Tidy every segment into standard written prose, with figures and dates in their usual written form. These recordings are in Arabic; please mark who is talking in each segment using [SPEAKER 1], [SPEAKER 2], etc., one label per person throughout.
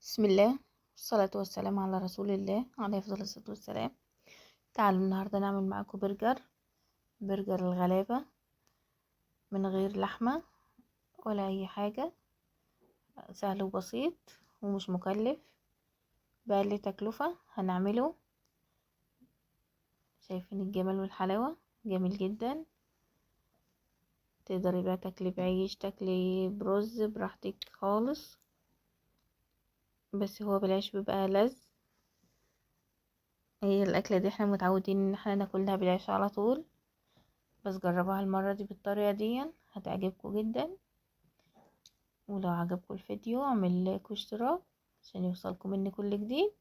[SPEAKER 1] بسم الله والصلاة والسلام على رسول الله عليه أفضل الصلاة والسلام. تعالوا النهاردة نعمل معاكم برجر الغلابة من غير لحمة ولا أي حاجة، سهل وبسيط ومش مكلف بأقل تكلفة. هنعمله، شايفين الجمال والحلاوة، جميل جدا. تقدري بقى تاكلي بعيش، تاكلي برز، براحتك خالص، بس هو بالعيش بيبقى لذ. هي الأكلة دي احنا متعودين ان احنا ناكلها بالعيش على طول، بس جربوها المرة دي بالطريقة دي هتعجبكم جدا. ولو عجبكم الفيديو اعمل لايك واشتراك عشان يوصلكم مني كل جديد.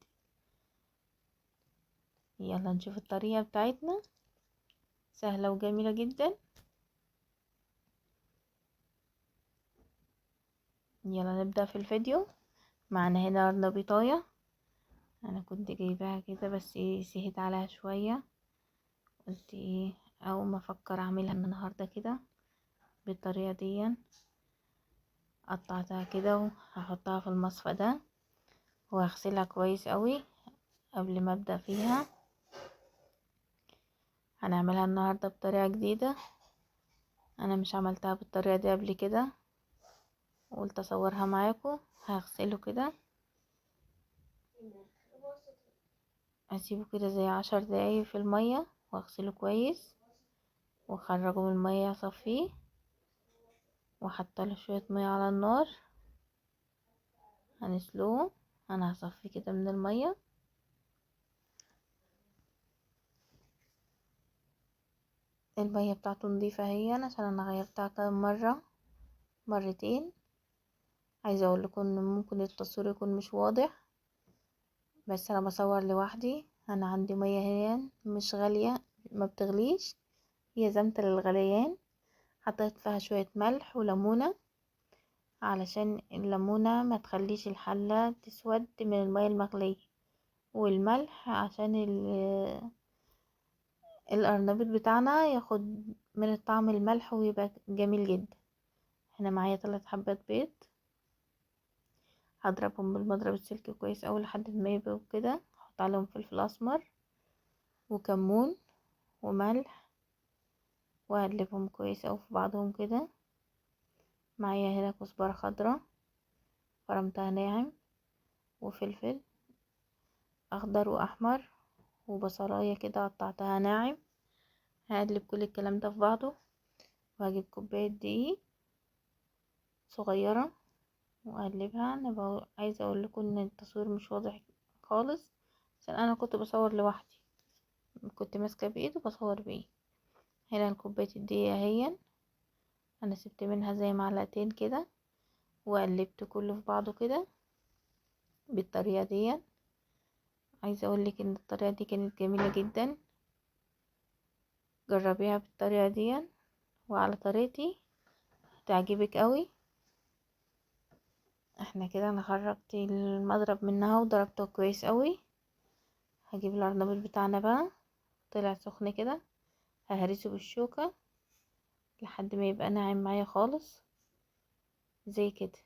[SPEAKER 1] يلا نشوف الطريقة بتاعتنا، سهلة وجميلة جدا. يلا نبدأ في الفيديو. معنا هنا أرنبيطاية، انا كنت جايباها كده بس سهيت عليها شوية، قلت ايه اول ما افكر اعملها النهاردة كده بالطريقة دي. قطعتها كده وهحطها في المصفى ده وهغسلها كويس قوي قبل ما ابدأ فيها. هنعملها النهاردة بطريقة جديدة، انا مش عملتها بالطريقة دي قبل كده، قلت اصورها معاكم. هغسله كده، اسيبه كده زي 10 دقايق في المية واغسله كويس واخرجه من المية، اصفيه واحطله شوية مية على النار هنسلوه. انا هصفيه كده من المية. المية بتاعته نضيفة اهي، عشان انا غيرتها كام مرة، مرتين. عايزة اقول لكم ان ممكن التصوير يكون مش واضح، بس انا بصور لوحدي. انا عندي مية هي مش غالية، ما بتغليش، هي زمت للغليان. حطيت فيها شوية ملح وليمونة علشان الليمونة ما تخليش الحلة تسود من المية المغلية، والملح عشان القرنبيط بتاعنا ياخد من الطعم الملح ويبقى جميل جدا. هنا معايا 3 حبات بيض، هضربهم بالمضرب السلك كويس اوي لحد ما يبقوا كده. احط عليهم فلفل اسمر وكمون وملح واقلبهم كويس اوي في بعضهم كده. معايا هنا كزبرة خضراء فرمتها ناعم، وفلفل اخضر واحمر، وبصلايه كده قطعتها ناعم. هقلب كل الكلام ده في بعضه، وهجيب كوبايه دقيق صغيره واقلبها. انا عايزه اقول لكم ان التصوير مش واضح خالص عشان انا كنت بصور لوحدي، كنت ماسكه بايد وبصور بايد. هنا كوبايه الدقيق اهي، انا سبت منها زي معلقتين كده وقلبت كله في بعضه كده بالطريقه دي. عايزه اقول لك ان الطريقه دي كانت جميله جدا، جربيها بالطريقه دي وعلى طريقتي تعجبك قوي. احنا كده انا خرجت المضرب منها وضربته كويس قوي. هجيب الارنبيط بتاعنا بقى، طلع سخن كده، ههرسه بالشوكة لحد ما يبقى ناعم معايا خالص زي كده.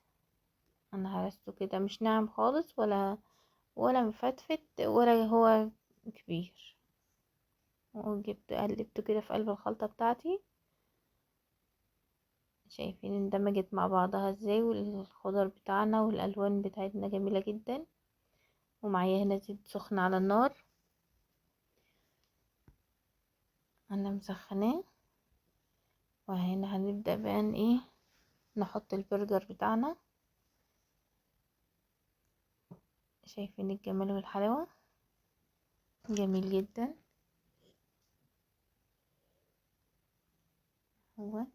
[SPEAKER 1] انا هرسته كده مش ناعم خالص ولا مفتفت ولا هو كبير. وجبت قلبته كده في قلب الخلطة بتاعتي، شايفين اندمجت مع بعضها ازاي، والخضر بتاعنا والالوان بتاعتنا جميلة جدا. ومعايا هنا زيت سخن على النار، انا مسخناه. وهنا هنبدأ بقى ايه، نحط البرجر بتاعنا. شايفين الجمال والحلاوة، جميل جدا. هو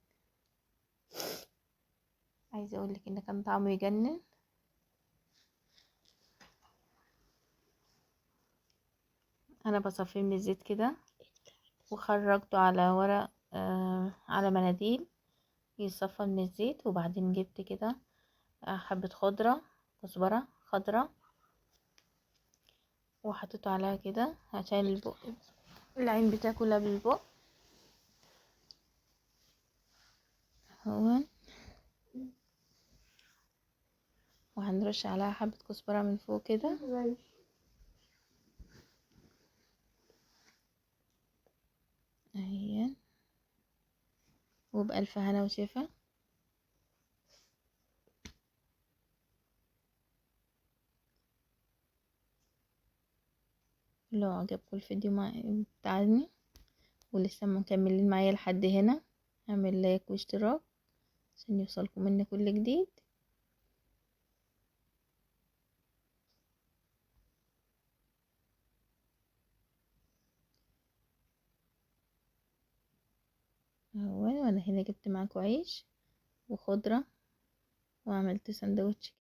[SPEAKER 1] عايزه اقولك ان كان طعمه يجنن. انا بصفيه من الزيت كده وخرجته على ورق، على مناديل يصفى من الزيت. وبعدين جبت كده حبة خضرة، كزبرة خضرة، وحطيته عليها كده عشان البق، العين بتاكلها بالبق. هو وهنرش عليها حبة كزبرة من فوق كده. اهي، وبألف هنا وشفا. لو عجبكم الفيديو بتاعنا ولسه مكملين معايا لحد هنا، اعمل لايك واشتراك عشان يوصلكم مني كل جديد. اهو، وانا هنا جبت معاكم عيش وخضرة وعملت سندوتش